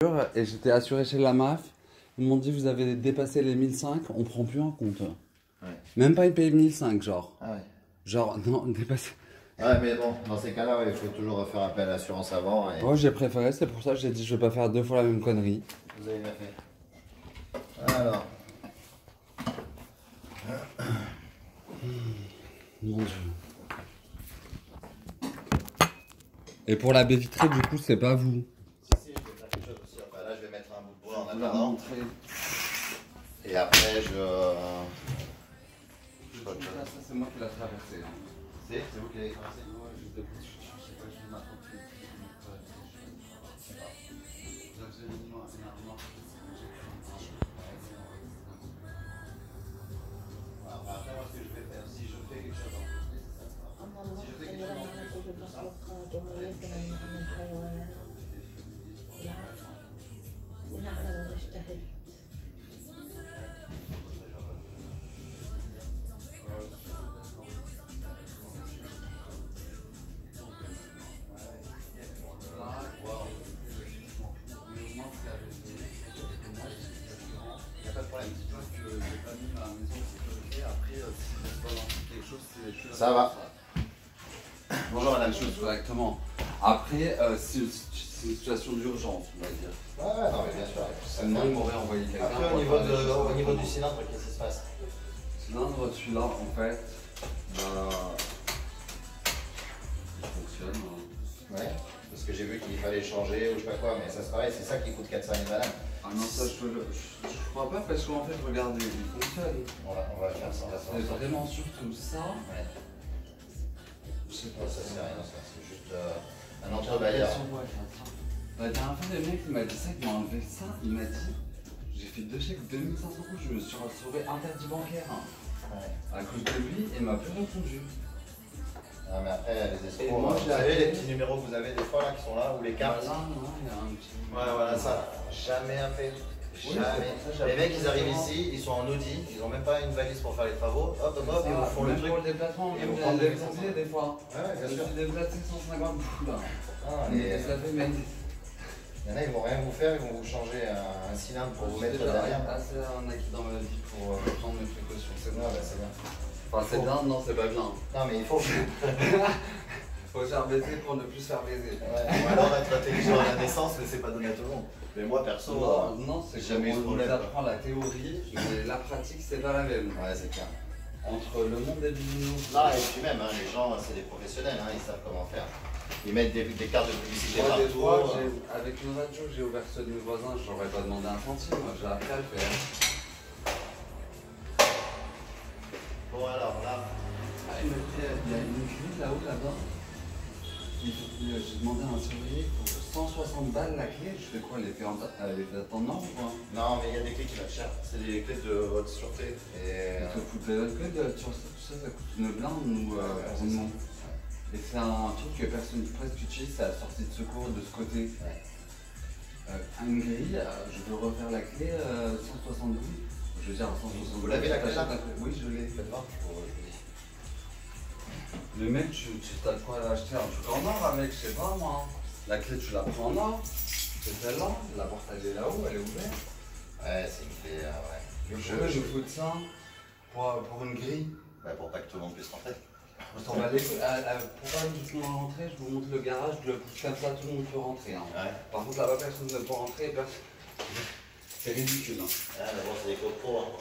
Et j'étais assuré chez la MAF. Ils m'ont dit vous avez dépassé les 1005, on prend plus en compte. Ouais. Même pas ils payent 1005 genre. Ah ouais. Genre non, dépassé. Ouais mais bon, dans ces cas-là, ouais, il faut toujours faire appel à l'assurance avant. Et... Moi j'ai préféré, c'est pour ça que j'ai dit je vais pas faire deux fois la même connerie. Vous avez bien fait. Alors. Mon Dieu. Et pour la baie vitrée du coup c'est pas vous. Si, je vais faire quelque chose aussi. Enfin, là, je vais mettre un bout de bois en attendant. Et après, Ça c'est moi qui l'ai traversé. Hein. C'est vous qui l'avez traversé? Après, moi, ce que je vais faire, si je fais quelque chose en plus, si je fais quelque chose en plus, tout ça. Ça va. Bonjour madame. Chose correctement. Après, c'est une situation d'urgence, on va dire. Ouais, non, mais bien sûr. Sinon, ils m'auraient envoyé quelqu'un. Après, au niveau du cylindre, qu'est-ce qui se passe? Le cylindre, celui-là, en fait, il fonctionne. Ouais. Parce que j'ai vu qu'il fallait changer ou je sais pas quoi, mais ça c'est pareil, c'est ça qui coûte 400 000 balles. Ah non, ça je crois pas parce qu'en fait, regardez, il fonctionne. On va faire ça. C'est vraiment surtout ça. Ouais. Je sais pas. Ça c'est rien, ça c'est juste un entrebâilleur. La dernière fois, le mec il m'a dit ça, il m'a enlevé ça, il m'a dit j'ai fait 2 chèques 2500 euros, je me suis retrouvé interdit bancaire. Ouais. À cause de lui, il m'a plus répondu. Non mais après les escrocs, moi, vous savez les petits numéros que vous avez des fois là qui sont là ou les cartes. Là, non, il y a un petit. Ouais voilà ça. Jamais appelé. Jamais. Ça, les mecs ils arrivent ici, ils sont en Audi, ils ont même pas une valise pour faire les travaux, hop, ils vous font le truc. Pour le déplacement, Ils vous même prennent les des pompiers des fois. Ouais, bien Je sûr. suis déplacé 150 coups là. Ah, Et ça fait même. Il y en a, ils vont rien vous faire, ils vont vous changer un cylindre pour vous mettre derrière. Assez arnaqué dans ma vie pour prendre mes précautions. C'est Ouais, bon. bah, c'est bien. Enfin, c'est bien, non, c'est pas bien. Non, mais il faut. Faut faire baiser pour ne plus se faire baiser. Ouais, ou alors être intelligent à la naissance, mais c'est pas donné à tout le monde. Mais moi perso, Non, c'est jamais eu de qu'on nous problème. apprend la théorie, mais la pratique, c'est pas la même. Ouais, c'est clair. Entre le monde des bisounours. Non, et puis même, hein, les gens, c'est des professionnels, hein, ils savent comment faire. Ils mettent des cartes de publicité Moi, des fois, partout. avec une radio, j'ai ouvert ceux de mes voisins, je n'aurais pas demandé un centime, moi j'ai appris à le faire. Bon, alors là. Ah, il y a une grille là-haut, là-bas. J'ai demandé à un surveillant pour 160 balles la clé. Je fais quoi, les fait attendre ou quoi? Non, mais il y a des clés qui valent cher. C'est des clés de votre sûreté. Et. Ça coûte la clé de ça coûte une blinde ou pour nous. Et c'est un truc que personne presque utilise, c'est la sortie de secours de ce côté. Ouais. Une grille, je veux refaire la clé 172. Je veux dire 172. Vous l'avez la clé là? Oui, je l'ai. Faites voir. Le mec, tu as de quoi l'acheter un truc en or avec, je sais pas moi. La clé, tu la prends en or. C'est celle-là. La porte, elle est là-haut, elle est ouverte. Ouais, c'est une clé, ouais. Je fous ça pour une grille. Bah, pour pas que tout le monde puisse rentrer. Pour pas justement rentrer, je vous montre le garage, je le pousse comme ça, tout le monde peut rentrer. Hein. Ouais. Par contre, là-bas, personne ne peut rentrer. C'est ridicule. Hein. Ah, mais bon, c'est des copros. Hein.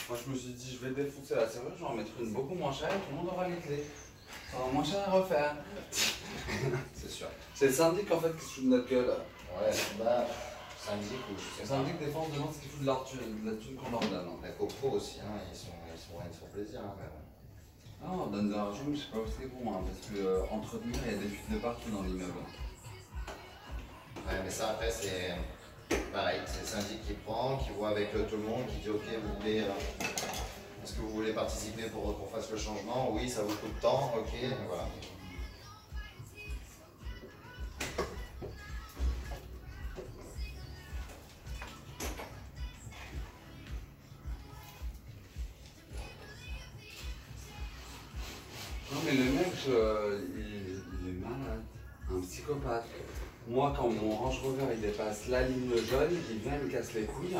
Moi, je me suis dit, je vais défoncer la serrure, je vais en mettre une beaucoup moins chère et tout le monde aura les clés. Ça va moins cher à refaire. C'est sûr. C'est le syndic en fait qui se fout de notre gueule. Ouais, bah, syndic ou je sais pas. Le syndic des fois on se demande ce qu'ils foutent de la thune qu'on leur donne. Les copros aussi, hein, ils font plaisir. Hein, mais bon. Ah, on donne de l'argent, mais je sais pas où c'est bon, hein, parce que entretenir, il y a des fuites de partout dans l'immeuble. Ouais, mais ça après c'est pareil, c'est le syndic qui prend, qui voit avec tout le monde, qui dit ok, vous voulez, est-ce que vous voulez participer pour qu'on fasse le changement? Oui, ça vous coûte tant, ok, voilà. Non mais le mec, il est malade, un psychopathe. Moi, quand mon Range Rover il dépasse la ligne jaune, il vient me casse les couilles.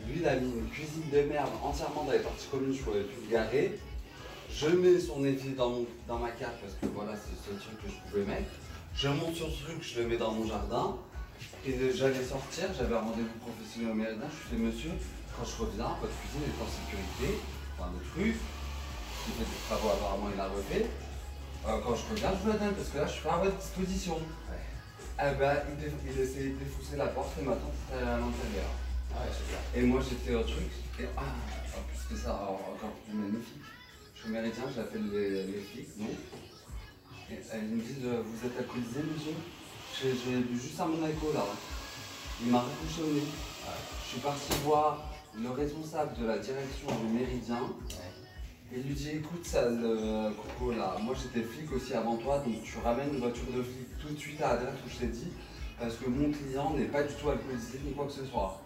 Lui, il a mis une cuisine de merde entièrement dans les parties communes, je ne pouvais plus le garer. Je mets son effet dans ma carte parce que voilà, c'est le seul truc que je pouvais mettre. Je monte sur ce truc, je le mets dans mon jardin. Et j'allais sortir, j'avais un rendez-vous professionnel au Méridien. Je lui fais monsieur, quand je reviens, votre cuisine est en sécurité. Enfin, le truc, il fait des travaux, apparemment il a refait. Quand je reviens, je vous la donne parce que là, je suis pas à votre disposition. Eh ben, il essayait de défousser la porte et ma tante était à l'intérieur. Et moi j'étais au truc, et en plus c'était ça encore plus magnifique. Je suis au Méridien, j'appelle les flics, non. Et elles me disent vous êtes alcoolisé monsieur? J'ai bu juste un Monaco là. Il m'a recouché au nez. Je suis parti voir le responsable de la direction du Méridien. Et lui dit écoute sale coco là, moi j'étais flic aussi avant toi, donc tu ramènes une voiture de flic tout de suite à l'adresse où je t'ai dit, parce que mon client n'est pas du tout alcoolisé ni quoi que ce soit.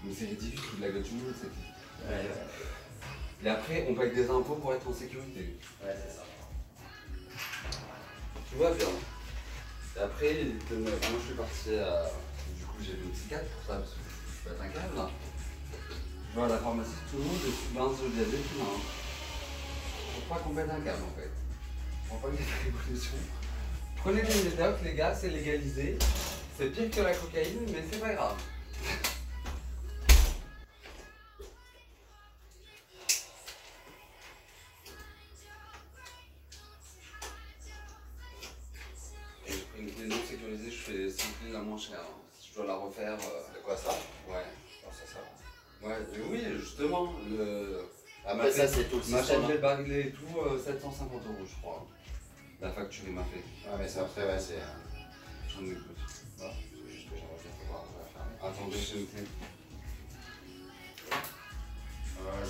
Mais c'est ridicule, tout de la gueule du monde, c'est flic. Et après on paye des impôts pour être en sécurité. Ouais, c'est ça. Tu vois bien. Et après, moi je suis parti, du coup j'ai vu une psychiatre pour ça, parce que je peux être un câble là. Je vois à la pharmacie, tout le monde est sous benzodiazépine. Faut pas qu'on pète un câble en fait. On prend pas une révolution. Prenez des médocs, les gars, c'est légalisé. C'est pire que la cocaïne, mais c'est pas grave. Et j'ai pris une clé non sécurisée, je fais 5 clés la moins chère. Si je dois la refaire. De quoi ça? Ouais. Non, c'est ça. Ouais, oui, justement. Après, ça, c'est tout le ma système. chaîne de bagues et tout, 750 €, je crois. La facture, il m'a fait. Ah, mais ça, après, ouais, c'est. J'en écoute. Non, c'est juste que j'aimerais bien pouvoir la fermer. Attendez, j'ai une clé.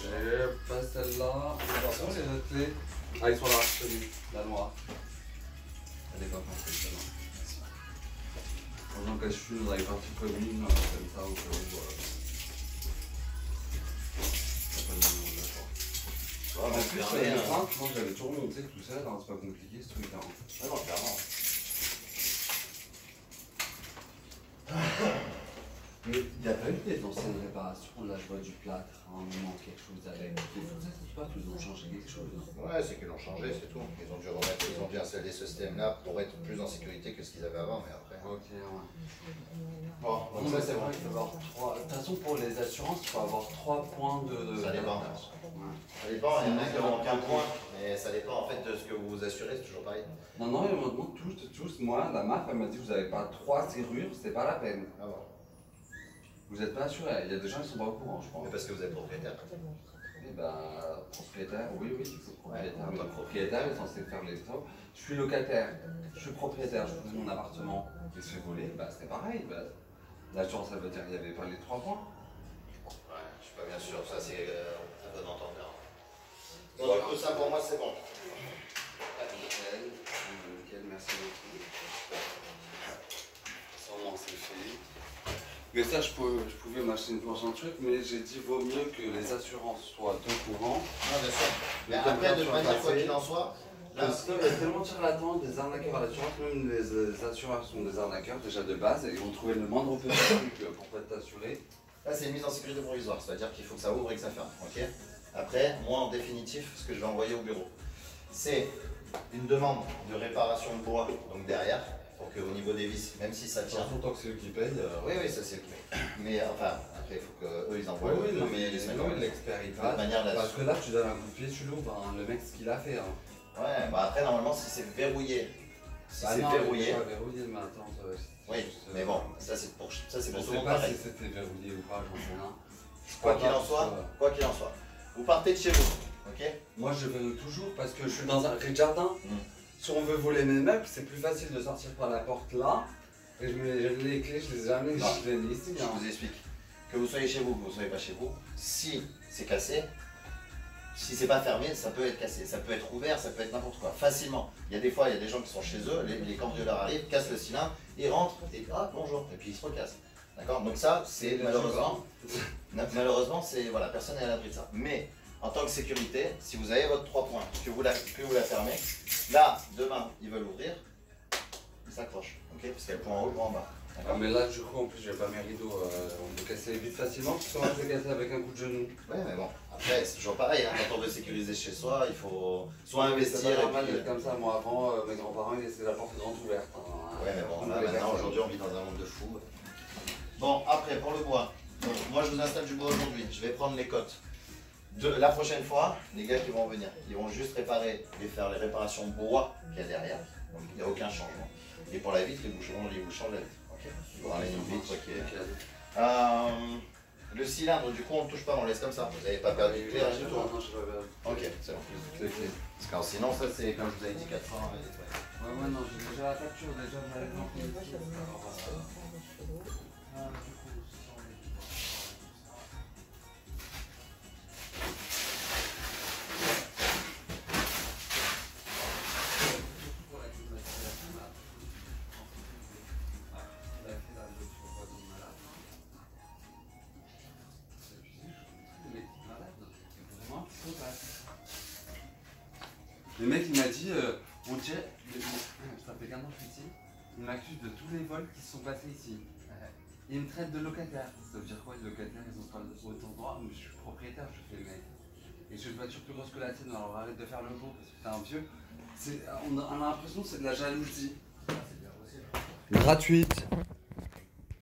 J'ai pas celle-là. Attention, les autres clés. Ah, ils sont là, celui, la noire. Elle est pas partie, celle-là. Pendant que je suis dans les parties communes, comme ça, au cas où. En plus, les peintres, moi j'avais toujours monté tout ça, hein, c'est pas compliqué ce truc-là. Ah non, clairement. Mais il n'y a pas eu des anciennes réparations, là je vois du plâtre, un moment quelque chose avec. C'est pas qu'ils ont changé quelque chose. Ouais, c'est qu'ils l'ont changé, c'est tout. Ils ont dû remettre, ils ont dû installer ce système-là pour être plus en sécurité que ce qu'ils avaient avant, mais après. Ok, ouais. Bon, Donc ça c'est vrai qu'il faut avoir 3. De toute façon, pour les assurances, il faut avoir 3 points de. Ça dépend. Ouais. Ça dépend, il y en a qui n'ont aucun point, mais ça dépend en fait de ce que vous vous assurez, c'est toujours pareil. Non, non, ils m'ont demandé tous. Moi, la marque, elle m'a dit vous n'avez pas 3 serrures, c'est pas la peine. Ah bon. Vous n'êtes pas assuré, il y a des gens qui sont pas au courant, je crois. Mais parce que vous êtes propriétaire. Eh ben, propriétaire, oui, c'est propriétaire. Ouais, Mais le propriétaire est censé faire les travaux. Je suis locataire, je suis propriétaire, je trouve mon appartement, il se fait voler, bah c'est pareil. Bah, l'assurance, ça veut dire qu'il n'y avait pas les 3 points. Ouais, je suis pas bien sûr, ça c'est à bon entendeur. Bon, du coup, ça pour moi c'est bon. Nickel, merci beaucoup. Ça au moins c'est fait. Mais ça, je pouvais m'acheter une planche en truc, mais j'ai dit vaut mieux que les assurances soient au courant. Non, bien sûr. Mais après, de manière, quoi qu'il en soit, là. Sinon, il y a tellement de charlatans, des arnaqueurs à l'assurance, même les assureurs sont des arnaqueurs déjà de base, et ils vont trouver le moindre petit truc pour pas t'assurer. Là, c'est une mise en sécurité provisoire, c'est-à-dire qu'il faut que ça ouvre et que ça ferme. Ok. Après, moi, en définitif, ce que je vais envoyer au bureau, c'est une demande de réparation de bois, donc derrière, pour qu'au niveau des vis, même si ça tient. Tant que c'est eux qui payent. Oui, ça c'est ok. Mais enfin, après, il faut qu'eux ils envoient. Oui, non, mais l'expert il passe. Parce que là, tu donnes un coup de pied, tu l'ouvres, hein, le mec, ce qu'il a fait. Hein. Ouais, bah après, normalement, si c'est verrouillé. Si c'est non, verrouillé. Pas verrouillé, mais attends, ça va. Oui, mais bon, ça c'est pour tout le monde. Je sais pas si c'était verrouillé ou pas, j'en sais rien. Quoi qu'il en soit, vous partez de chez vous, ok? Moi je verrouille toujours parce que je suis dans un rez-de-jardin. Si on veut voler mes meubles, c'est plus facile de sortir par la porte là. Et je mets les clés, je les ai amenées, je les mets ici. Je vous explique. Que vous soyez chez vous, que vous ne soyez pas chez vous, si c'est cassé, si c'est pas fermé, ça peut être cassé, ça peut être ouvert, ça peut être n'importe quoi, facilement. Il y a des fois, il y a des gens qui sont chez eux, les cambrioleurs arrivent, cassent le cylindre, ils rentrent, et ah bonjour, et puis ils se recassent. D'accord? Donc ça, c'est malheureusement, c'est voilà, personne n'est à l'abri de ça. Mais en tant que sécurité, si vous avez votre 3 points, que vous la fermez, là, demain, ils veulent ouvrir, s'accroche, ok? Parce qu'elle peut en haut, ou en bas. Ah, mais là, du coup, en plus, j'ai pas mes rideaux. On peut casser vite facilement, parce que moi, je vais casser avec un coup de genou. Ouais, mais bon, après, c'est toujours pareil, hein. Quand on veut sécuriser chez soi, il faut soit investir. C'est pas normal et puis, d'être comme ça. Moi, avant, mes grands-parents, ils laissaient la porte grande ouverte. Hein. Ouais, mais bon, On là, pouvait maintenant, casser. aujourd'hui, on vit dans un monde de fous. Bon, après, pour le bois. Donc, moi, je vous installe du bois aujourd'hui. Je vais prendre les cotes. La prochaine fois, les gars qui vont venir, ils vont juste réparer et faire les réparations bois qu'il y a derrière. Donc, il n'y a aucun changement. Et pour la vitre, ils vous changent la vitre. Ok. Il y aura une vitre qui est. Le cylindre, du coup, on ne touche pas, on laisse comme ça. Vous n'avez pas perdu de clair du tout. Non, je vais pas. Ok, c'est bon. Parce que sinon, ça, c'est comme je vous avais dit, 400 à nettoyer. Ouais, non, j'ai déjà la facture, déjà, j'avais compris. Le mec il m'a dit, on dirait, ça fait qu'un an que je suis ici, il m'accuse de tous les vols qui se sont passés ici. Il me traite de locataire. Ça veut dire quoi, les locataires, ils ont pas autant de droits? Mais je suis propriétaire, je fais le mec. Et j'ai une voiture plus grosse que la tienne, alors arrête de faire le beau parce que t'es un vieux. On a l'impression que c'est de la jalousie. Gratuite.